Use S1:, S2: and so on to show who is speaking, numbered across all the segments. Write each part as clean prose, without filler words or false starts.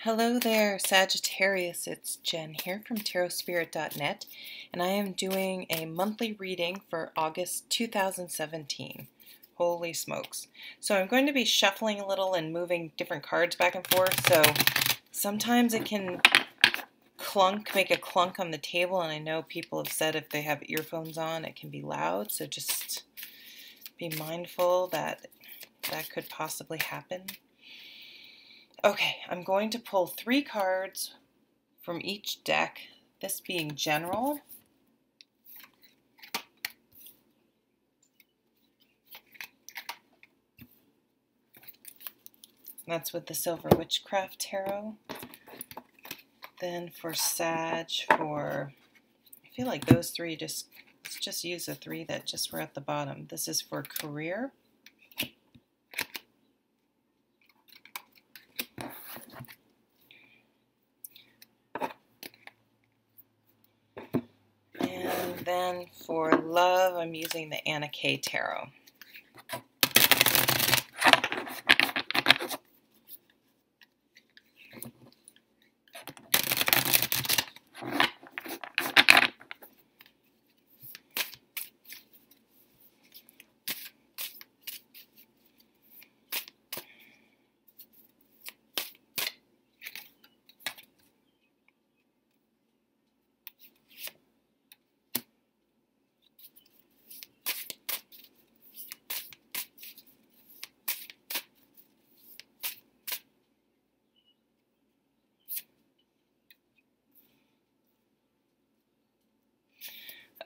S1: Hello there, Sagittarius. It's Jen here from tarotspirit.net, and I am doing a monthly reading for August 2017. Holy smokes. So I'm going to be shuffling a little and moving different cards back and forth, so sometimes it can make a clunk on the table, and I know people have said if they have earphones on it can be loud, so just be mindful that that could possibly happen. Okay, I'm going to pull 3 cards from each deck, this being general. That's with the Silver Witchcraft Tarot. Then for Sag, I feel like those 3 let's just use the 3 that just were at the bottom. This is for career. And then for love, I'm using the Anna K Tarot.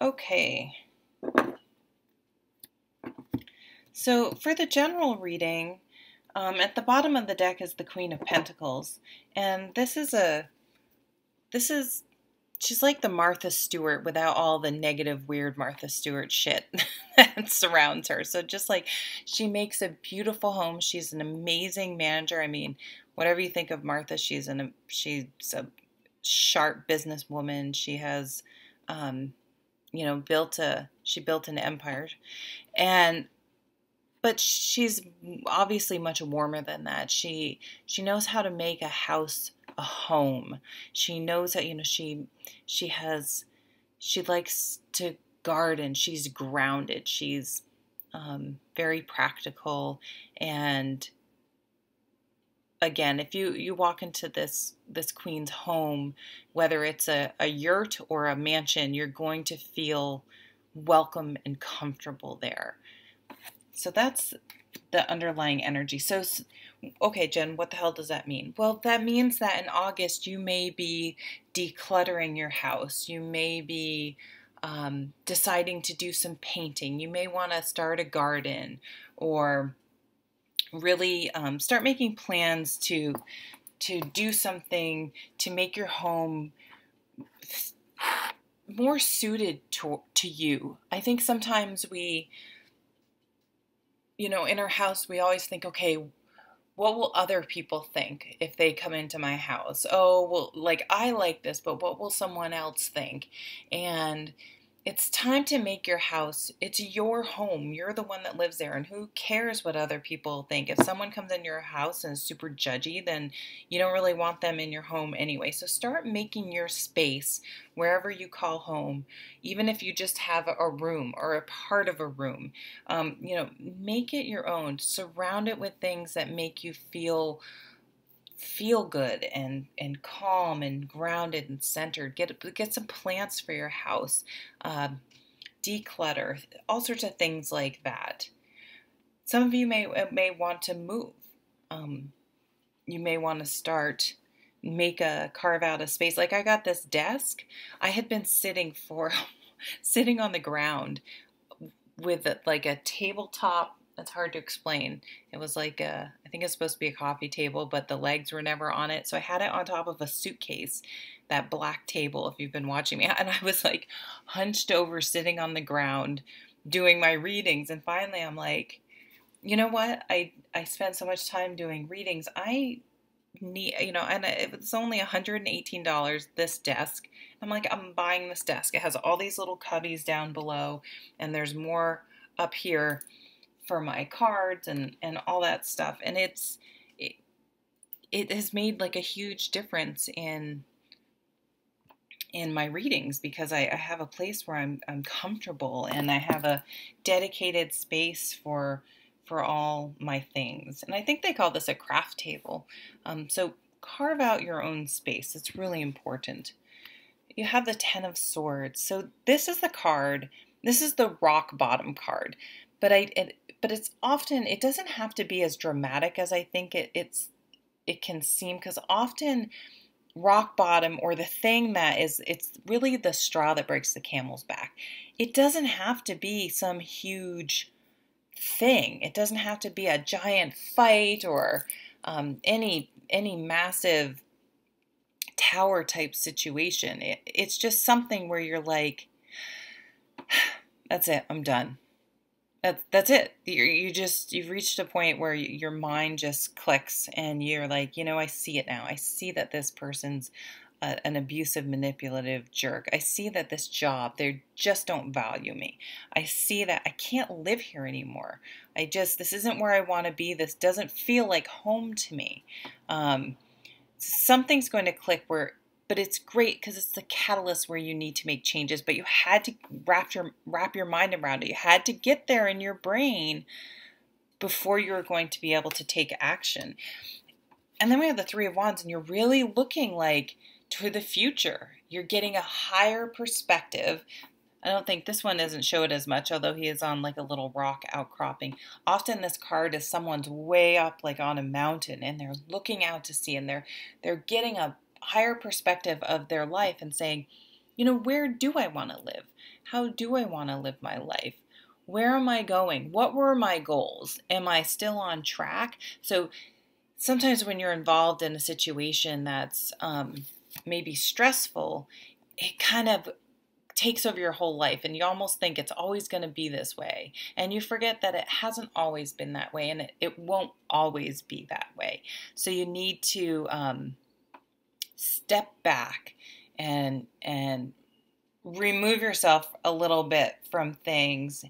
S1: Okay, so for the general reading, at the bottom of the deck is the Queen of Pentacles, and she's like the Martha Stewart without all the negative, weird Martha Stewart shit that surrounds her. So just like she makes a beautiful home, she's an amazing manager. I mean, whatever you think of Martha, she's a sharp businesswoman. She has, she built an empire, but she's obviously much warmer than that. She knows how to make a house a home. She knows that, she likes to garden. She's grounded. She's very practical. And again, if you walk into this queen's home, whether it's a yurt or a mansion, you're going to feel welcome and comfortable there. So that's the underlying energy. So, okay, Jen, what the hell does that mean? Well, that means that in August you may be decluttering your house. You may be deciding to do some painting. You may want to start a garden, or really start making plans to do something to make your home more suited to you. I think sometimes we, in our house, we always think, okay, what will other people think if they come into my house? Oh, well, like, I like this, but what will someone else think? And it's time to make your house, it's your home. You're the one that lives there, and who cares what other people think? If someone comes in your house and is super judgy, then you don't really want them in your home anyway. So start making your space, wherever you call home, even if you just have a room or a part of a room, make it your own. Surround it with things that make you feel good and calm and grounded and centered. Get some plants for your house, declutter, all sorts of things like that. Some of you may want to move. You may want to carve out a space. Like, I got this desk. I had been sitting on the ground with like a tabletop. It's hard to explain. It was like I think it's supposed to be a coffee table, but the legs were never on it. So I had it on top of a suitcase, that black table, if you've been watching me. And I was like hunched over, sitting on the ground, doing my readings. And finally I'm like, you know what? I spent so much time doing readings. I need, and it was only $118, this desk. I'm like, I'm buying this desk. It has all these little cubbies down below, and there's more up here for my cards and all that stuff. And it has made like a huge difference in my readings, because I have a place where I'm comfortable, and I have a dedicated space for all my things. And I think they call this a craft table. So carve out your own space. It's really important. You have the Ten of Swords. So this is the card. This is the rock bottom card. But it's often, it doesn't have to be as dramatic as I think it can seem, because often rock bottom, or the thing that is, it's really the straw that breaks the camel's back. It doesn't have to be some huge thing. It doesn't have to be a giant fight, or any massive tower type situation. It's just something where you're like, that's it, I'm done. That's it. You've reached a point where your mind just clicks, and you're like, I see it now. I see that this person's an abusive, manipulative jerk. I see that this job, they just don't value me. I see that I can't live here anymore. This isn't where I want to be. This doesn't feel like home to me. Something's going to click but it's great because it's the catalyst where you need to make changes, but you had to wrap your mind around it. You had to get there in your brain before you're going to be able to take action. And then we have the Three of Wands, and you're really looking like to the future. You're getting a higher perspective. I don't think this one doesn't show it as much, although he is on like a little rock outcropping. Often this card is someone's way up like on a mountain, and they're looking out to sea, and they're getting a higher perspective of their life and saying, where do I want to live? How do I want to live my life? Where am I going? What were my goals? Am I still on track? So sometimes when you're involved in a situation that's maybe stressful, it kind of takes over your whole life, and you almost think it's always going to be this way, and you forget that it hasn't always been that way, and it won't always be that way. So you need to step back and remove yourself a little bit from things,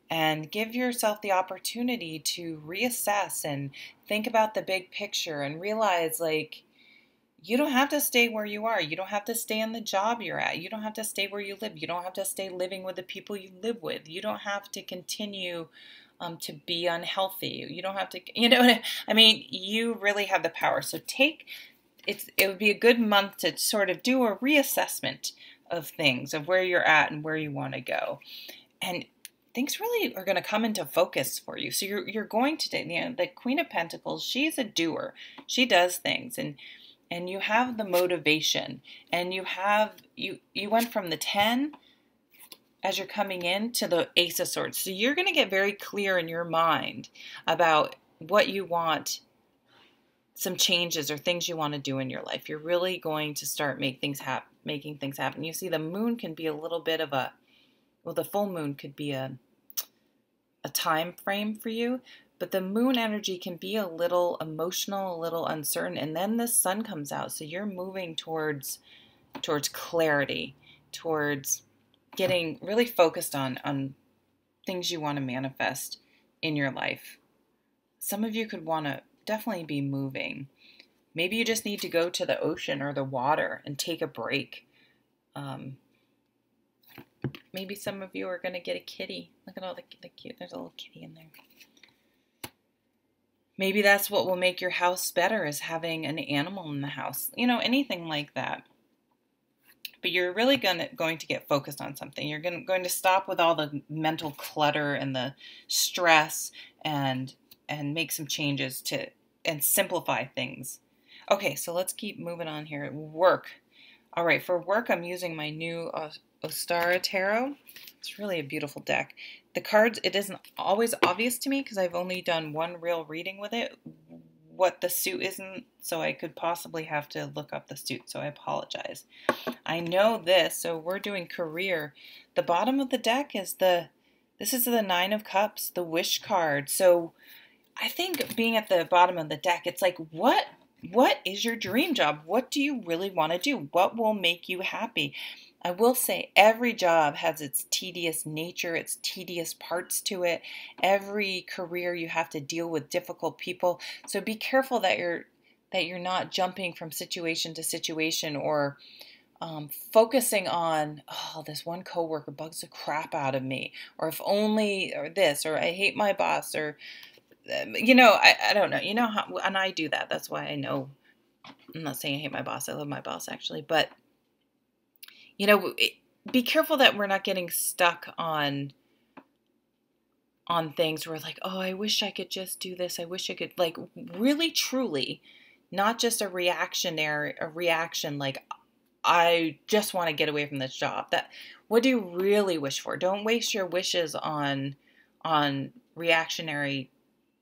S1: and give yourself the opportunity to reassess and think about the big picture, and realize like, you don't have to stay where you are. You don't have to stay in the job you're at. You don't have to stay where you live. You don't have to stay living with the people you live with. You don't have to continue to be unhealthy. You don't have to, you really have the power. So it would be a good month to sort of do a reassessment of things, of where you're at and where you want to go. And things really are going to come into focus for you. So you're going to, the Queen of Pentacles, she's a doer. She does things, and you have the motivation, and you went from the 10 as you're coming in to the Ace of Swords. So you're going to get very clear in your mind about what you want, some changes or things you want to do in your life. You're really going to start making things happen. You see, the moon can be a little bit of the full moon could be a time frame for you, but the moon energy can be a little emotional, a little uncertain, and then the sun comes out. So you're moving towards clarity, towards getting really focused on things you want to manifest in your life. Some of you could want to definitely be moving. Maybe you just need to go to the ocean or the water and take a break. Maybe some of you are going to get a kitty. Look at all the cute, there's a little kitty in there. Maybe that's what will make your house better, is having an animal in the house. Anything like that. But you're really going to get focused on something. You're going to stop with all the mental clutter and the stress, and make some changes and simplify things. Okay, so let's keep moving on here. Work. All right, for work, I'm using my new Ostara Tarot. It's really a beautiful deck. The cards, it isn't always obvious to me because I've only done one real reading with it, what the suit isn't, so I could possibly have to look up the suit, so I apologize. I know this, so we're doing career. The bottom of the deck is this is the Nine of Cups, the Wish card. So I think being at the bottom of the deck, it's like, what is your dream job? What do you really want to do? What will make you happy? I will say every job has its tedious nature, its tedious parts to it. Every career you have to deal with difficult people. So be careful that you're that you're not jumping from situation to situation, or focusing on, oh, this one coworker bugs the crap out of me, or if only, or this, or I hate my boss, or, I don't know, how, and I do that. That's why I know, I'm not saying I hate my boss. I love my boss actually, but be careful that we're not getting stuck on things where like, oh, I wish I could just do this. I wish I could, like, really, truly, not just a reaction, like, I just want to get away from this job. What do you really wish for? Don't waste your wishes on reactionary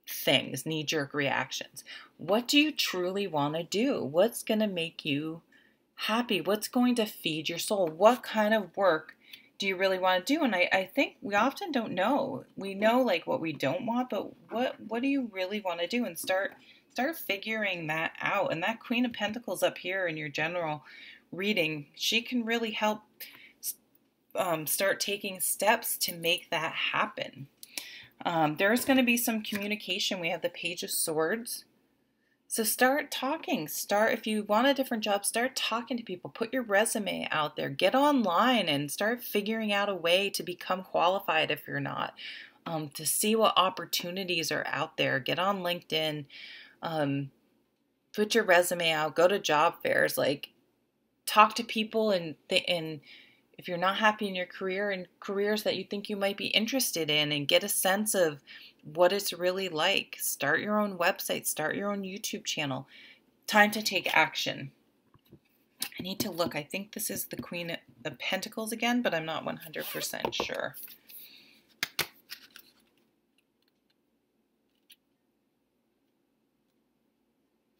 S1: things, knee-jerk reactions. What do you truly want to do? What's going to make you happy? What's going to feed your soul? What kind of work do you really want to do? And I think we often don't know. We know like what we don't want, but what do you really want to do? And start figuring that out. And that Queen of Pentacles up here in your general reading, she can really help start taking steps to make that happen. There's going to be some communication. We have the Page of Swords. So start talking. If you want a different job, start talking to people. Put your resume out there. Get online and start figuring out a way to become qualified if you're not. To see what opportunities are out there. Get on LinkedIn. Put your resume out. Go to job fairs. Like, talk to people, and if you're not happy in your career, and careers that you think you might be interested in, and get a sense of what it's really like. Start your own website, start your own YouTube channel. Time to take action. I need to look. I think this is the Queen of Pentacles again, but I'm not 100% sure.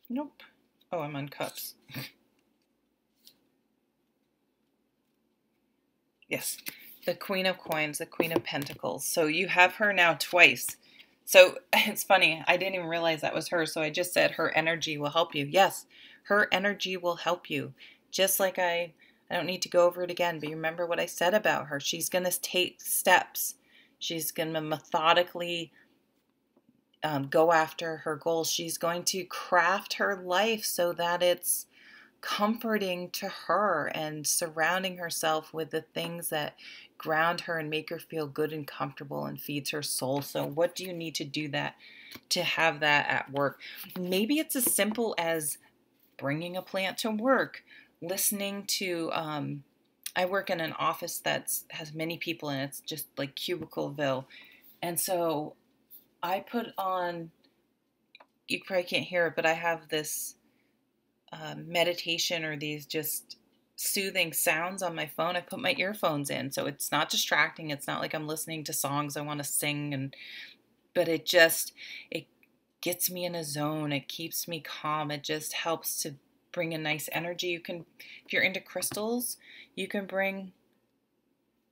S1: Nope. Oh, I'm on Cups. Yes, the Queen of Coins, the Queen of Pentacles. So you have her now twice. So it's funny, I didn't even realize that was her, so I just said her energy will help you. Yes, her energy will help you. Just like I don't need to go over it again, but you remember what I said about her. She's going to take steps. She's going to methodically go after her goals. She's going to craft her life so that it's comforting to her, and surrounding herself with the things that ground her and make her feel good and comfortable and feeds her soul. So what do you need to do that, to have that at work? Maybe it's as simple as bringing a plant to work, listening to, I work in an office that has many people in it. It's just like Cubicleville. And so I put on, you probably can't hear it, but I have this meditation or these just soothing sounds on my phone. I put my earphones in, so it's not distracting. It's not like I'm listening to songs I want to sing, but it gets me in a zone. It keeps me calm. It just helps to bring a nice energy. You can, if you're into crystals, you can bring,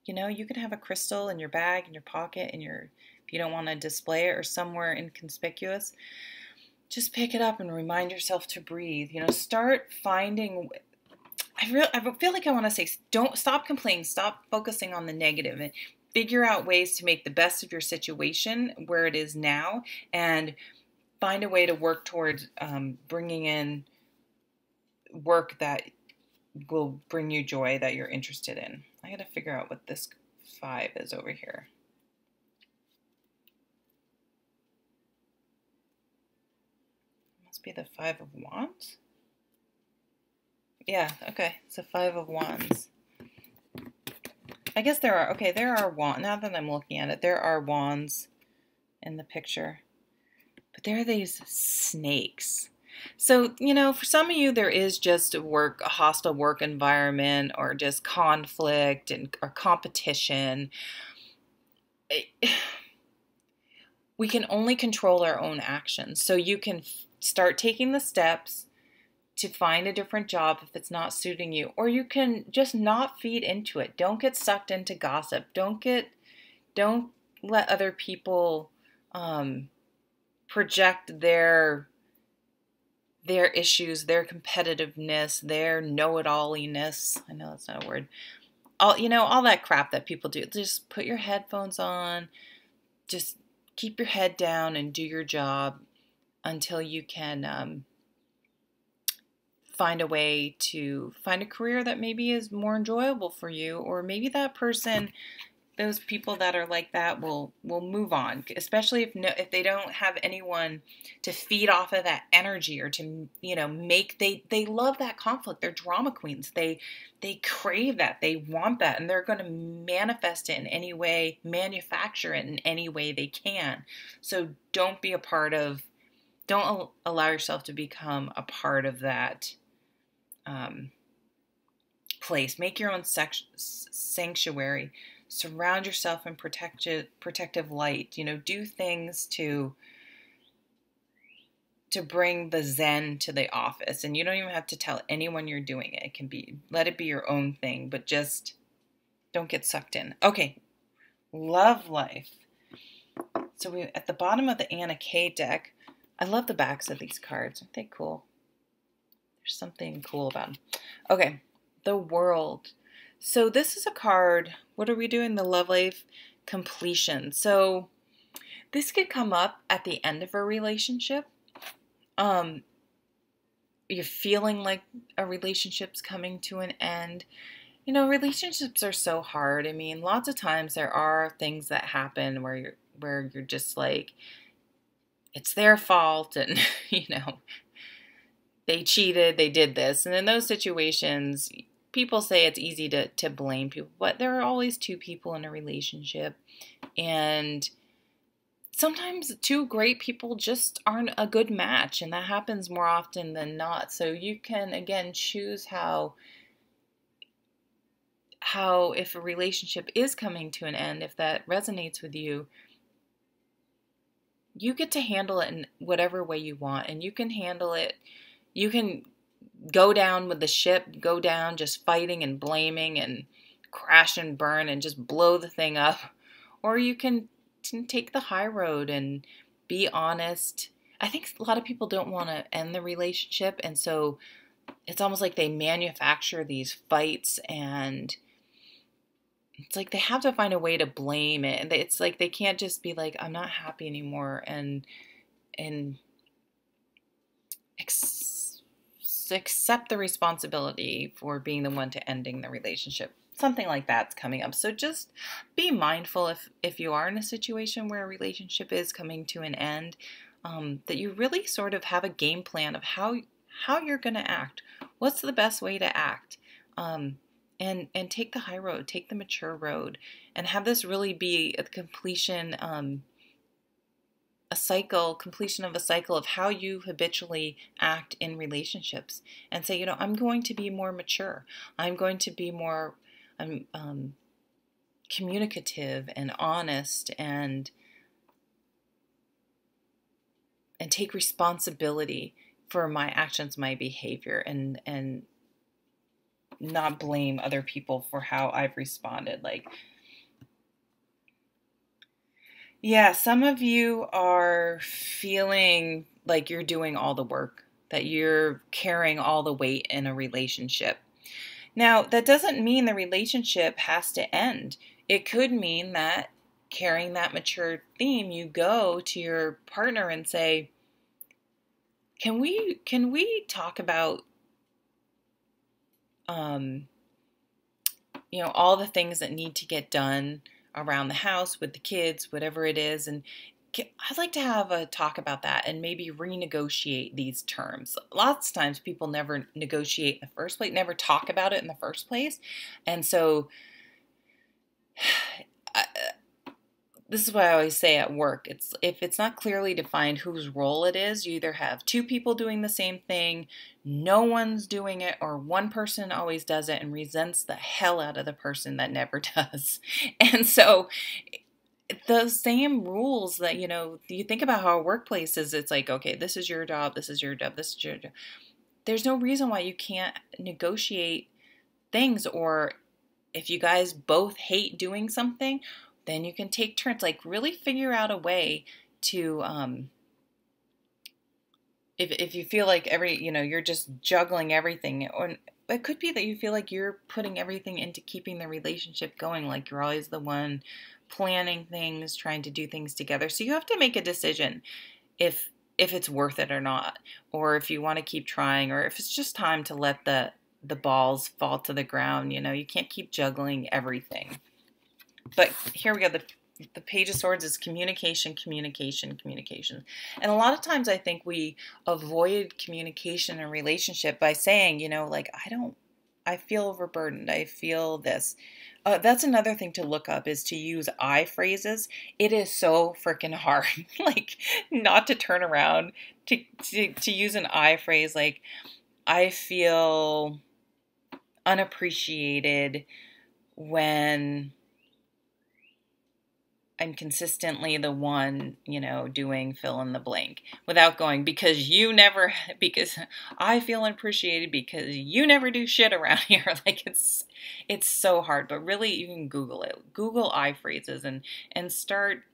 S1: you can have a crystal in your bag, in your pocket, if you don't want to display it, or somewhere inconspicuous. Just pick it up and remind yourself to breathe. Start finding. I feel like I want to say, don't stop complaining. Stop focusing on the negative, and figure out ways to make the best of your situation where it is now, and find a way to work towards bringing in work that will bring you joy, that you're interested in. I got to figure out what this 5 is over here. Be the 5 of Wands? Yeah, okay. It's a 5 of Wands. I guess there are wands. Now that I'm looking at it, there are wands in the picture. But there are these snakes. So, for some of you, there is just a hostile work environment, or just conflict or competition. We can only control our own actions. So you can start taking the steps to find a different job if it's not suiting you, or you can just not feed into it. Don't get sucked into gossip. Don't let other people project their issues, their competitiveness, their know-it-alliness. I know that's not a word. All that crap that people do. Just put your headphones on. Just keep your head down and do your job until you can find a way to find a career that maybe is more enjoyable for you, or maybe that person, those people that are like that will move on, especially if they don't have anyone to feed off of that energy, or to make, they love that conflict. They're drama queens. They crave that. They want that, and they're going to manifest it in any way, manufacture it in any way they can. So don't allow yourself to become a part of that place. Make your own sanctuary. Surround yourself in protective light. Do things to bring the zen to the office. And you don't even have to tell anyone you're doing it. Let it be your own thing, but just don't get sucked in. Okay, love life. So we at the bottom of the Anna K deck. I love the backs of these cards. Aren't they cool? There's something cool about them. Okay, the World. So this is a card. What are we doing? The love life completion. So this could come up at the end of a relationship. You're feeling like a relationship's coming to an end. Relationships are so hard. I mean, lots of times there are things that happen where you're just like, it's their fault, and they cheated, they did this. And in those situations, people say it's easy to blame people, but there are always two people in a relationship, and sometimes two great people just aren't a good match, and that happens more often than not. So you can, again, choose how if a relationship is coming to an end, if that resonates with you, you get to handle it in whatever way you want, and you can handle it. You can go down with the ship, go down just fighting and blaming and crash and burn and just blow the thing up. Or you can take the high road and be honest. I think a lot of people don't want to end the relationship, and so it's almost like they manufacture these fights, and it's like they have to find a way to blame it. And it's like they can't just be like, I'm not happy anymore, and accept the responsibility for being the one to ending the relationship. Something like that's coming up. So just be mindful if you are in a situation where a relationship is coming to an end, that you really sort of have a game plan of how you're going to act. What's the best way to act? And take the high road, take the mature road, and have this really be a completion, completion of a cycle of how you habitually act in relationships, and say, I'm going to be more mature. I'm going to be more communicative and honest, and take responsibility for my actions, my behavior, and not blame other people for how I've responded. Some of you are feeling like you're doing all the work, that you're carrying all the weight in a relationship. Now, that doesn't mean the relationship has to end. It could mean that, carrying that mature theme, you go to your partner and say, can we talk about all the things that need to get done around the house, with the kids, whatever it is. And I'd like to have a talk about that and maybe renegotiate these terms. Lots of times people never negotiate in the first place, never talk about it in the first place. And so this is what I always say at work. If it's not clearly defined whose role it is, you either have two people doing the same thing, no one's doing it, or one person always does it and resents the hell out of the person that never does. And so the same rules that, you think about how a workplace is, it's like, okay, this is your job, this is your job, this is your job. There's no reason why you can't negotiate things, or if you guys both hate doing something, then you can take turns. Really figure out a way to, if you feel like you're just juggling everything, or it could be that you feel like you're putting everything into keeping the relationship going, like you're always the one planning things, trying to do things together. So you have to make a decision. If if it's worth it or not, or if you want to keep trying, or if it's just time to let the balls fall to the ground. You know, you can't keep juggling everything. But here we go. The Page of Swords is communication, communication, communication. And a lot of times I think we avoid communication in a relationship by saying, you know, like, I feel overburdened. I feel this. That's another thing to look up, is to use I phrases. It is so freaking hard, like, not to turn around to use an I phrase. Like, I feel unappreciated when I'm consistently the one, you know, doing fill in the blank, without going, because I feel appreciated because you never do shit around here. Like, it's so hard, but really you can Google it. Google I phrases and start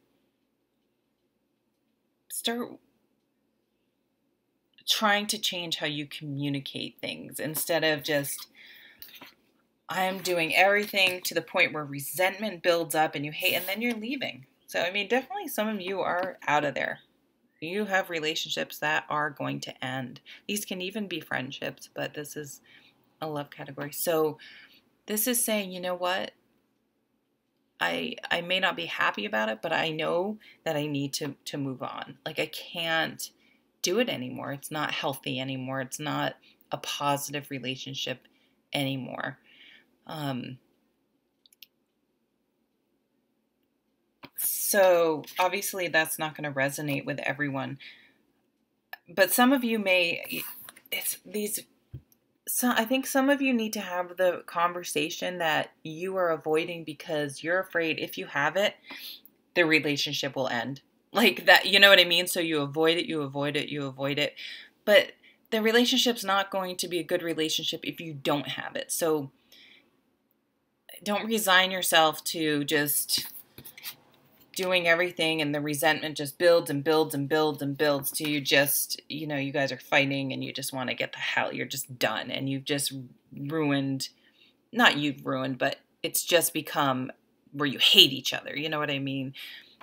S1: trying to change how you communicate things, instead of just, I'm doing everything to the point where resentment builds up and you hate, and then you're leaving. So, I mean, definitely some of you are out of there. You have relationships that are going to end. These can even be friendships, but this is a love category. So this is saying, you know what? I may not be happy about it, but I know that I need to move on. Like, I can't do it anymore. It's not healthy anymore. It's not a positive relationship anymore. So obviously that's not going to resonate with everyone, but some of you may, so I think some of you need to have the conversation that you are avoiding because you're afraid if you have it, the relationship will end. Like that, you know what I mean? So you avoid it, you avoid it, you avoid it. But the relationship's not going to be a good relationship if you don't have it. So don't resign yourself to just doing everything, and the resentment just builds and builds and builds and builds to you just, you know, you guys are fighting and you just want to get the hell, you're just done, and you've just ruined, not you've ruined, but it's just become where you hate each other. You know what I mean?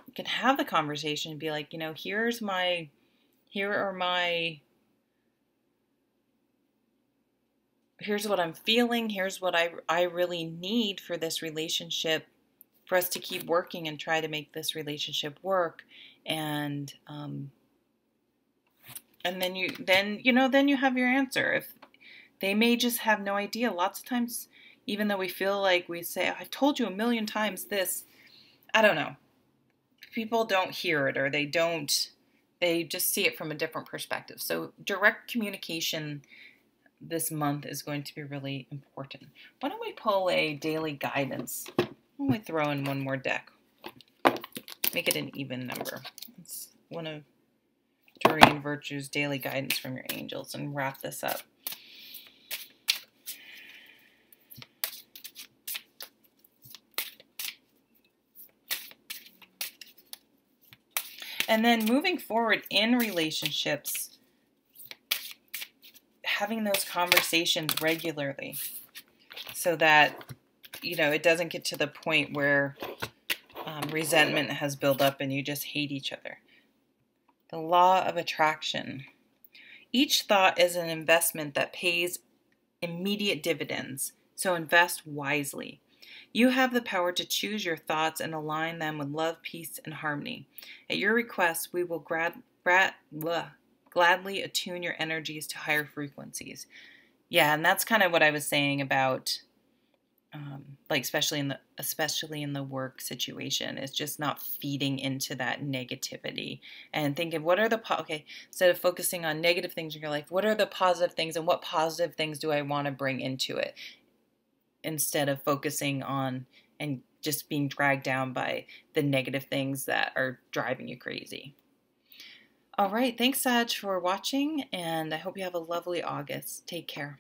S1: You can have the conversation and be like, you know, here's what I'm feeling. Here's what I really need for this relationship, for us to keep working and try to make this relationship work. And then you have your answer. If they may just have no idea. Lots of times, even though we feel like we say, I've told you a million times this, I don't know. People don't hear it, or they just see it from a different perspective. So direct communication this month is going to be really important. Why don't we pull a daily guidance? Why don't we throw in one more deck? Make it an even number. It's one of Doreen Virtue's daily guidance from your angels, and wrap this up. And then moving forward in relationships, having those conversations regularly so that, you know, it doesn't get to the point where resentment has built up and you just hate each other. The law of attraction. Each thought is an investment that pays immediate dividends, so invest wisely. You have the power to choose your thoughts and align them with love, peace, and harmony. At your request, we will gladly attune your energies to higher frequencies. Yeah, and that's kind of what I was saying about, like especially in the work situation, is just not feeding into that negativity and thinking, what are the instead of focusing on negative things in your life, what are the positive things, and what positive things do I want to bring into it, instead of focusing on and just being dragged down by the negative things that are driving you crazy. All right, thanks, Sag, for watching, and I hope you have a lovely August. Take care.